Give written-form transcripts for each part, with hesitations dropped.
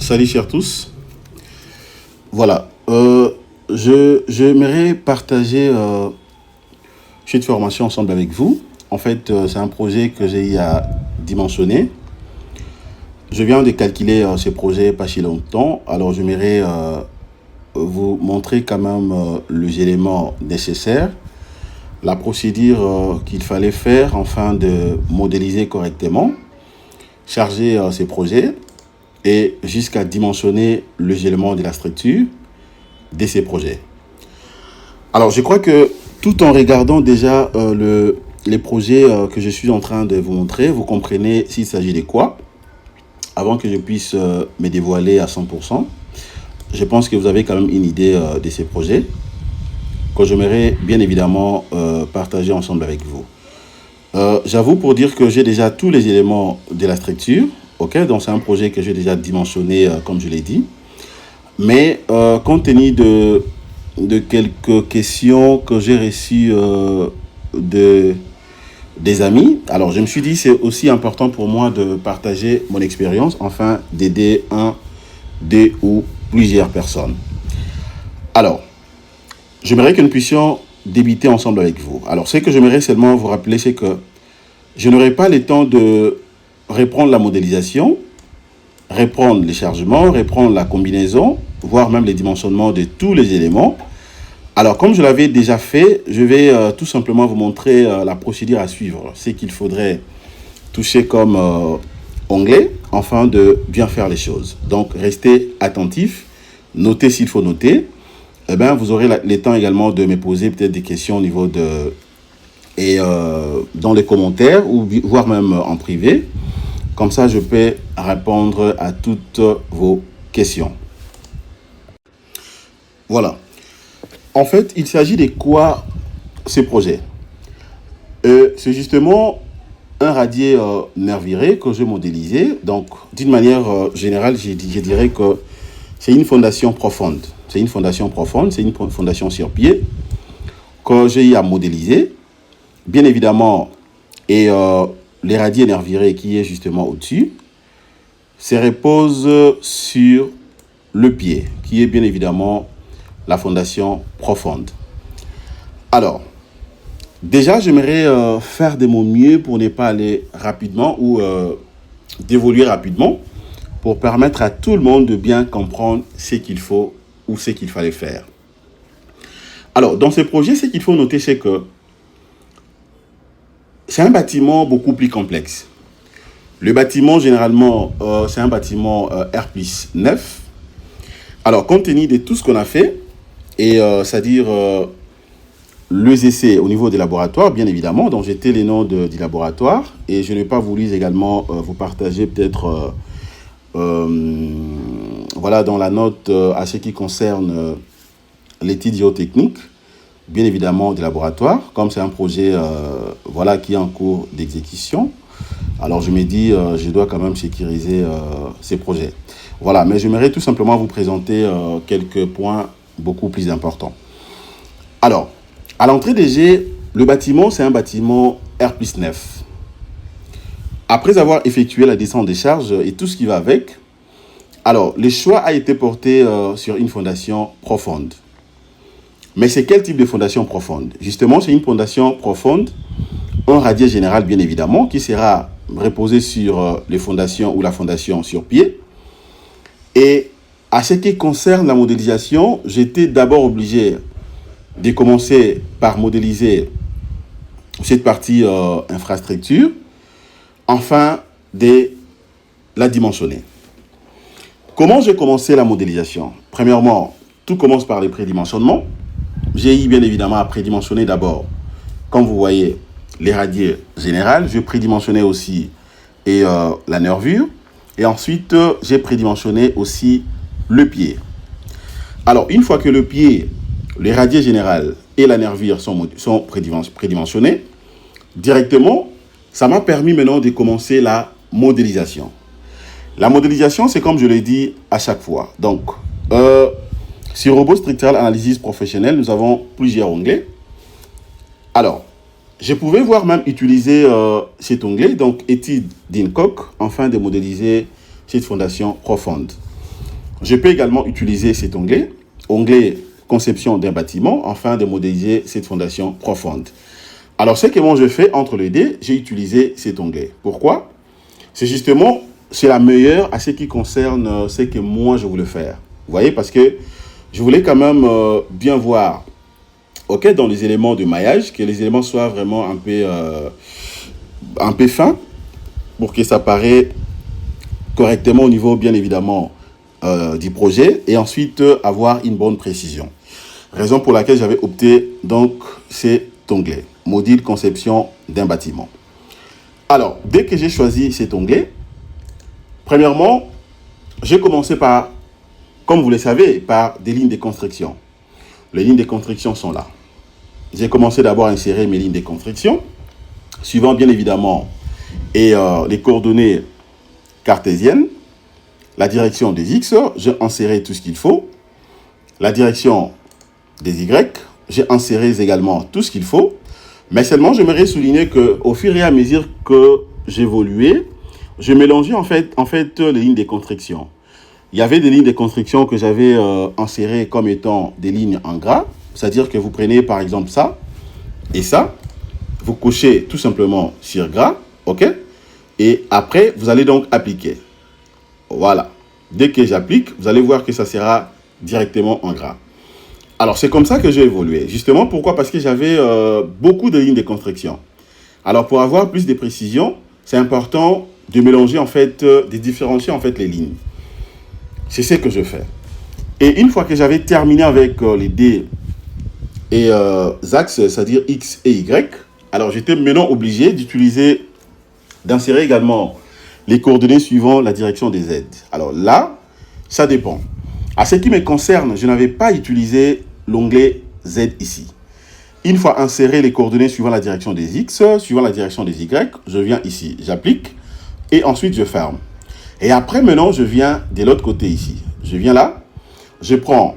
Salut chers tous. Voilà, j'aimerais partager cette formation ensemble avec vous. En fait, c'est un projet que j'ai eu à dimensionner. Je viens de calculer ce projet pas si longtemps. Alors, j'aimerais vous montrer quand même les éléments nécessaires, la procédure qu'il fallait faire afin de modéliser correctement, charger ces projets et jusqu'à dimensionner les éléments de la structure de ces projets. Alors, je crois que tout en regardant déjà les projets que je suis en train de vous montrer, vous comprenez s'il s'agit de quoi. Avant que je puisse me dévoiler à 100%, je pense que vous avez quand même une idée de ces projets que j'aimerais bien évidemment partager ensemble avec vous. J'avoue pour dire que j'ai déjà tous les éléments de la structure. Ok, donc c'est un projet que j'ai déjà dimensionné, comme je l'ai dit. Mais compte tenu de quelques questions que j'ai reçues des amis, alors je me suis dit c'est aussi important pour moi de partager mon expérience, enfin d'aider un, deux ou plusieurs personnes. Alors, j'aimerais que nous puissions débuter ensemble avec vous. Alors, ce que j'aimerais seulement vous rappeler, c'est que je n'aurai pas le temps de reprendre la modélisation, reprendre les chargements, reprendre la combinaison, voire même les dimensionnements de tous les éléments. Alors, comme je l'avais déjà fait, je vais tout simplement vous montrer la procédure à suivre, ce qu'il faudrait toucher comme onglet, afin de bien faire les choses. Donc, restez attentifs, notez s'il faut noter. Eh bien, vous aurez le temps également de me poser peut-être des questions au niveau de... et dans les commentaires, ou voire même en privé. Comme ça, je peux répondre à toutes vos questions. Voilà. En fait, il s'agit de quoi ce projet? C'est justement un radier nervuré que j'ai modélisé. Donc, d'une manière générale, je dirais que c'est une fondation profonde. C'est une fondation profonde, c'est une fondation sur pied que j'ai eu à modéliser. Bien évidemment, et les radiers nervurés qui est justement au-dessus, se repose sur le pied, qui est bien évidemment la fondation profonde. Alors, déjà, j'aimerais faire de mon mieux pour ne pas aller rapidement ou d'évoluer rapidement pour permettre à tout le monde de bien comprendre ce qu'il faut ou ce qu'il fallait faire. Alors, dans ce projet, ce qu'il faut noter, c'est que c'est un bâtiment beaucoup plus complexe. Le bâtiment, généralement, c'est un bâtiment R+9. Alors, compte tenu de tout ce qu'on a fait, et c'est-à-dire les essais au niveau des laboratoires, bien évidemment, donc j'étais les noms du laboratoire, et je n'ai pas voulu également vous partager peut-être, voilà, dans la note à ce qui concerne l'étude géotechnique, bien évidemment des laboratoires, comme c'est un projet voilà, qui est en cours d'exécution. Alors je me dis, je dois quand même sécuriser ces projets. Voilà, mais j'aimerais tout simplement vous présenter quelques points beaucoup plus importants. Alors, à l'entrée des G, le bâtiment, c'est un bâtiment R+9. Après avoir effectué la descente des charges et tout ce qui va avec, alors, le choix a été porté sur une fondation profonde. Mais c'est quel type de fondation profonde? Justement, c'est une fondation profonde, un radier général bien évidemment, qui sera reposé sur les fondations ou la fondation sur pied. Et à ce qui concerne la modélisation, j'étais d'abord obligé de commencer par modéliser cette partie infrastructure, enfin de la dimensionner. Comment j'ai commencé la modélisation? Premièrement, tout commence par les prédimensionnements. J'ai eu bien évidemment à prédimensionner d'abord, comme vous voyez, les radiers générales. Je prédimensionnais aussi la nervure. Et ensuite, j'ai prédimensionné aussi le pied. Alors, une fois que le pied, les radiers générales et la nervure sont prédimensionnés, directement, ça m'a permis maintenant de commencer la modélisation. La modélisation, c'est comme je l'ai dit à chaque fois. Donc, sur Robot Structural Analysis Professionnel, nous avons plusieurs onglets. Alors, je pouvais voir même utiliser cet onglet, donc étude d'INCOC, afin de modéliser cette fondation profonde. Je peux également utiliser cet onglet conception d'un bâtiment, afin de modéliser cette fondation profonde. Alors, ce que moi je fais entre les deux, j'ai utilisé cet onglet. Pourquoi? C'est la meilleure à ce qui concerne ce que moi je voulais faire. Vous voyez, parce que je voulais quand même bien voir, ok, dans les éléments de maillage, que les éléments soient vraiment un peu fins, pour que ça paraisse correctement au niveau, bien évidemment, du projet, et ensuite avoir une bonne précision. Raison pour laquelle j'avais opté donc cet onglet, module conception d'un bâtiment. Alors, dès que j'ai choisi cet onglet, premièrement, j'ai commencé par, comme vous le savez, par des lignes de construction. Les lignes de construction sont là. J'ai commencé d'abord à insérer mes lignes de construction, suivant bien évidemment les coordonnées cartésiennes, la direction des X, j'ai inséré tout ce qu'il faut. La direction des Y, j'ai inséré également tout ce qu'il faut. Mais seulement, j'aimerais souligner qu'au fur et à mesure que j'évoluais, je mélangeais en fait les lignes de construction. Il y avait des lignes de construction que j'avais insérées comme étant des lignes en gras. C'est-à-dire que vous prenez par exemple ça et ça. Vous cochez tout simplement sur gras. OK? Et après, vous allez donc appliquer. Voilà. Dès que j'applique, vous allez voir que ça sera directement en gras. Alors, c'est comme ça que j'ai évolué. Justement, pourquoi? Parce que j'avais beaucoup de lignes de construction. Alors, pour avoir plus de précision, c'est important de mélanger, en fait, de différencier, en fait, les lignes. C'est ce que je fais. Et une fois que j'avais terminé avec les D et axes, c'est-à-dire X et Y, alors j'étais maintenant obligé d'insérer également les coordonnées suivant la direction des Z. Alors là, ça dépend. À ce qui me concerne, je n'avais pas utilisé l'onglet Z ici. Une fois inséré les coordonnées suivant la direction des X, suivant la direction des Y, je viens ici, j'applique et ensuite je ferme. Et après, maintenant, je viens de l'autre côté ici. Je viens là, je prends,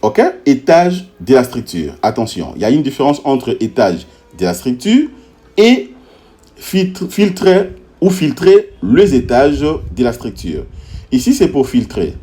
OK, étage de la structure. Attention, il y a une différence entre étage de la structure et filtrer les étages de la structure. Ici, c'est pour filtrer.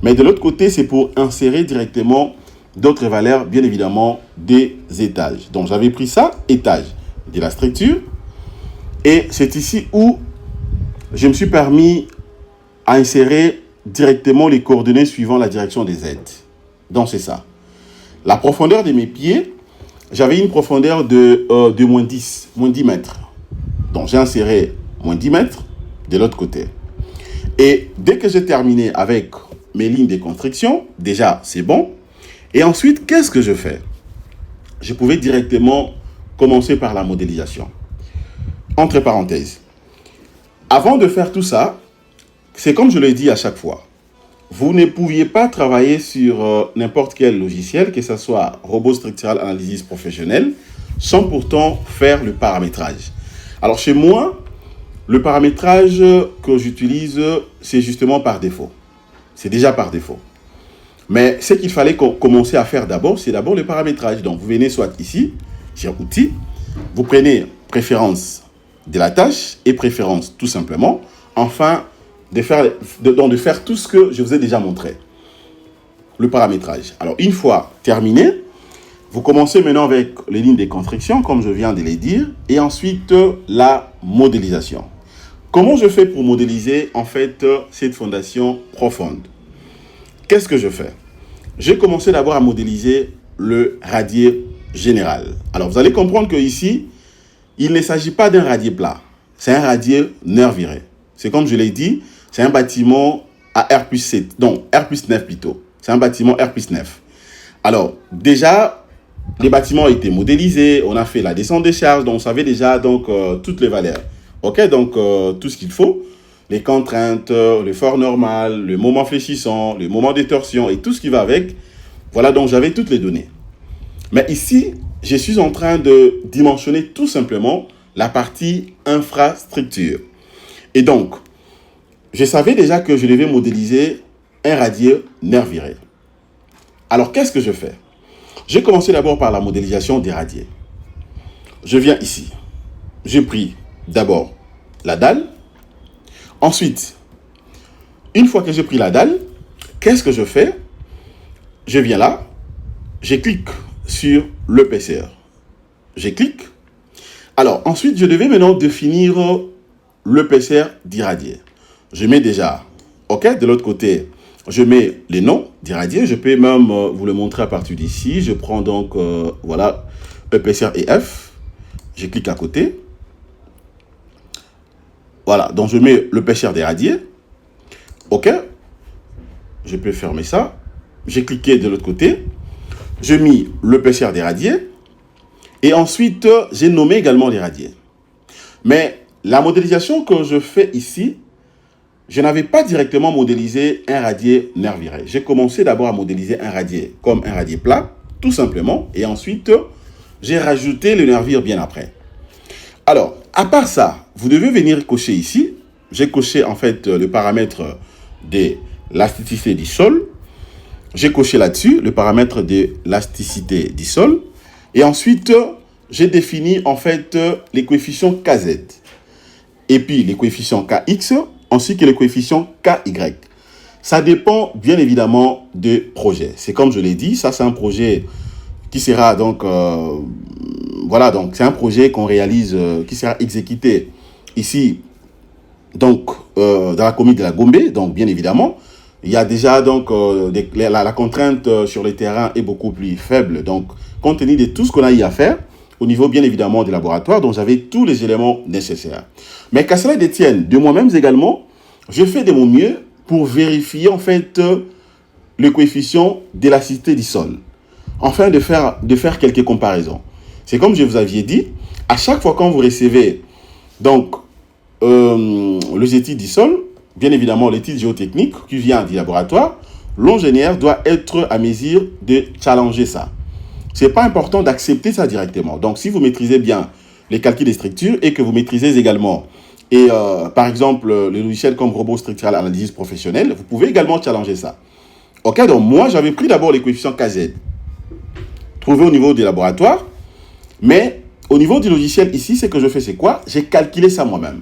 Mais de l'autre côté, c'est pour insérer directement d'autres valeurs, bien évidemment, des étages. Donc, j'avais pris ça, étage de la structure. Et c'est ici où je me suis permis à insérer directement les coordonnées suivant la direction des Z. Donc, c'est ça. La profondeur de mes pieds, j'avais une profondeur de moins 10 mètres. Donc, j'ai inséré moins 10 mètres de l'autre côté. Et dès que j'ai terminé avec mes lignes de construction, déjà, c'est bon. Et ensuite, qu'est-ce que je fais? Je pouvais directement commencer par la modélisation. Entre parenthèses. Avant de faire tout ça, c'est comme je l'ai dit à chaque fois. Vous ne pouviez pas travailler sur n'importe quel logiciel, que ce soit Robot Structural Analysis Professionnel, sans pourtant faire le paramétrage. Alors chez moi, le paramétrage que j'utilise, c'est justement par défaut. C'est déjà par défaut. Mais ce qu'il fallait commencer à faire d'abord, c'est d'abord le paramétrage. Donc vous venez soit ici, sur Outils, vous prenez Préférences de la tâche et Préférences tout simplement, afin de faire tout ce que je vous ai déjà montré. Le paramétrage. Alors une fois terminé, vous commencez maintenant avec les lignes de construction, comme je viens de les dire, et ensuite la modélisation. Comment je fais pour modéliser en fait cette fondation profonde? Qu'est-ce que je fais? J'ai commencé d'abord à modéliser le radier général. Alors vous allez comprendre que ici, il ne s'agit pas d'un radier plat. C'est un radier nerviré. C'est comme je l'ai dit, c'est un bâtiment à R plus 7, donc R plus 9 plutôt. C'est un bâtiment R plus 9. Alors déjà, les bâtiments ont été modélisés, on a fait la descente des charges, donc on savait déjà toutes les valeurs. OK, donc tout ce qu'il faut, les contraintes, l'effort normal, le moment fléchissant, le moment de torsion et tout ce qui va avec. Voilà, donc j'avais toutes les données. Mais ici, je suis en train de dimensionner tout simplement la partie infrastructure. Et donc, je savais déjà que je devais modéliser un radier nerviré. Alors, qu'est-ce que je fais? J'ai commencé d'abord par la modélisation des radiers. Je viens ici. J'ai pris d'abord la dalle. Ensuite, une fois que j'ai pris la dalle, qu'est-ce que je fais? Je viens là, je clique sur le PCR. Je clique. Alors, ensuite, je devais maintenant définir le PCR d'irradié. Je mets déjà, ok, de l'autre côté, je mets les noms d'irradié. Je peux même vous le montrer à partir d'ici. Je prends donc, voilà, EPCR et F. Je clique à côté. Voilà, donc je mets le PCR d'irradié. Ok. Je peux fermer ça. J'ai cliqué de l'autre côté. J'ai mis le PCR d'irradié. Et ensuite, j'ai nommé également l'irradié. Mais la modélisation que je fais ici, je n'avais pas directement modélisé un radier nerviré. J'ai commencé d'abord à modéliser un radier comme un radier plat, tout simplement. Et ensuite, j'ai rajouté le nervire bien après. Alors, à part ça, vous devez venir cocher ici. J'ai coché en fait le paramètre de l'élasticité du sol. J'ai coché là-dessus le paramètre de l'élasticité du sol. Et ensuite, j'ai défini en fait les coefficients Kz. Et puis les coefficients Kx, ainsi que les coefficients KY. Ça dépend bien évidemment du projet. C'est comme je l'ai dit, ça c'est un projet qui sera donc, voilà, donc c'est un projet qu'on réalise, qui sera exécuté ici, donc dans la commune de la Gombe, donc bien évidemment. Il y a déjà donc, la contrainte sur le terrain est beaucoup plus faible, donc compte tenu de tout ce qu'on a eu à faire, au niveau bien évidemment du laboratoire, donc j'avais tous les éléments nécessaires. Mais qu'à cela détienne, de moi-même également, je fais de mon mieux pour vérifier en fait le coefficient d'élasticité du sol, afin de faire quelques comparaisons. C'est comme je vous avais dit, à chaque fois quand vous recevez donc les études du sol, bien évidemment l'étude géotechnique qui vient du laboratoire, l'ingénieur doit être à mesure de challenger ça. Ce n'est pas important d'accepter ça directement. Donc, si vous maîtrisez bien les calculs des structures et que vous maîtrisez également, et par exemple, le logiciel comme Robot Structural Analysis Professionnel, vous pouvez également challenger ça. Ok, donc moi, j'avais pris d'abord les coefficients Kz, trouvés au niveau du laboratoire, mais au niveau du logiciel ici, ce que je fais, c'est quoi? J'ai calculé ça moi-même.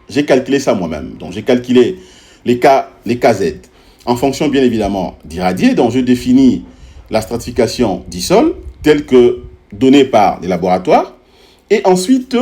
J'ai calculé ça moi-même. Donc, j'ai calculé les Kz en fonction, bien évidemment, d'irradié. Donc, je définis la stratification du sol, telle que donnée par les laboratoires. Et ensuite,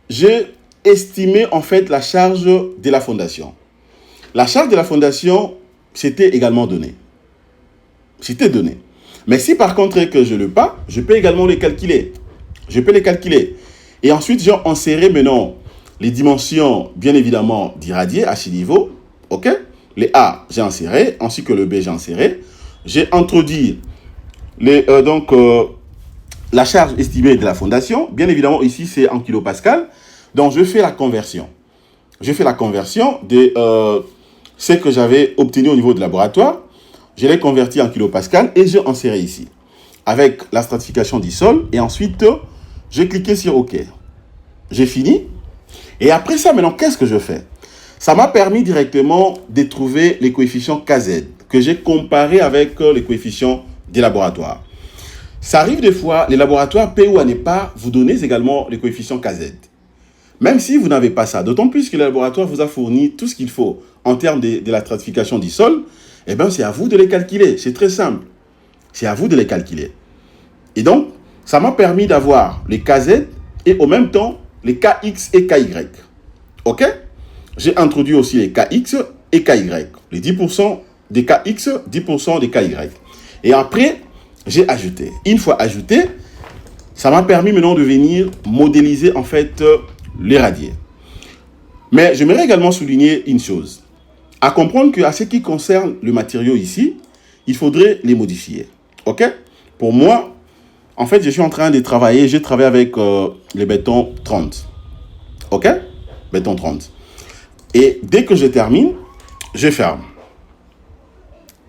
j'ai estimé en fait la charge de la fondation. La charge de la fondation, c'était également donné. C'était donné. Mais si par contre que je ne l'ai pas, je peux également les calculer. Je peux les calculer. Et ensuite, j'ai inséré maintenant les dimensions, bien évidemment, d'irradié à ce niveau. OK? Les A, j'ai inséré, ainsi que le B, j'ai inséré. J'ai introduit la charge estimée de la fondation. Bien évidemment, ici, c'est en kilopascal. Donc, je fais la conversion. Je fais la conversion de ce que j'avais obtenu au niveau du laboratoire. Je l'ai converti en kilopascal et j'ai inséré ici avec la stratification du sol. Et ensuite, j'ai cliqué sur OK. J'ai fini. Et après ça, maintenant, qu'est-ce que je fais? Ça m'a permis directement de trouver les coefficients Kz que j'ai comparés avec les coefficients des laboratoires. Ça arrive des fois, les laboratoires paient ou à ne pas vous donner également les coefficients Kz. Même si vous n'avez pas ça, d'autant plus que le laboratoire vous a fourni tout ce qu'il faut en termes de la stratification du sol, eh bien c'est à vous de les calculer. C'est très simple. C'est à vous de les calculer. Et donc, ça m'a permis d'avoir les Kz et en même temps les Kx et Ky. OK? J'ai introduit aussi les Kx et Ky. Les 10% des Kx, 10% des Ky. Et après, j'ai ajouté. Une fois ajouté, ça m'a permis maintenant de venir modéliser en fait les radiers. Mais j'aimerais également souligner une chose. À comprendre qu'à ce qui concerne le matériau ici, il faudrait les modifier. OK? Pour moi, en fait, je suis en train de travailler. Je travaille avec le béton 30. OK? Béton 30. Et dès que je termine, je ferme.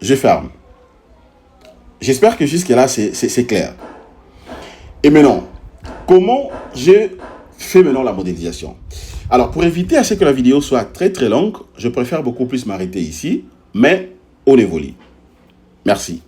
Je ferme. J'espère que jusque-là, c'est clair. Et maintenant, comment je fais maintenant la modélisation? Alors, pour éviter à ce que la vidéo soit très très longue, je préfère beaucoup plus m'arrêter ici, mais on évolue. Merci.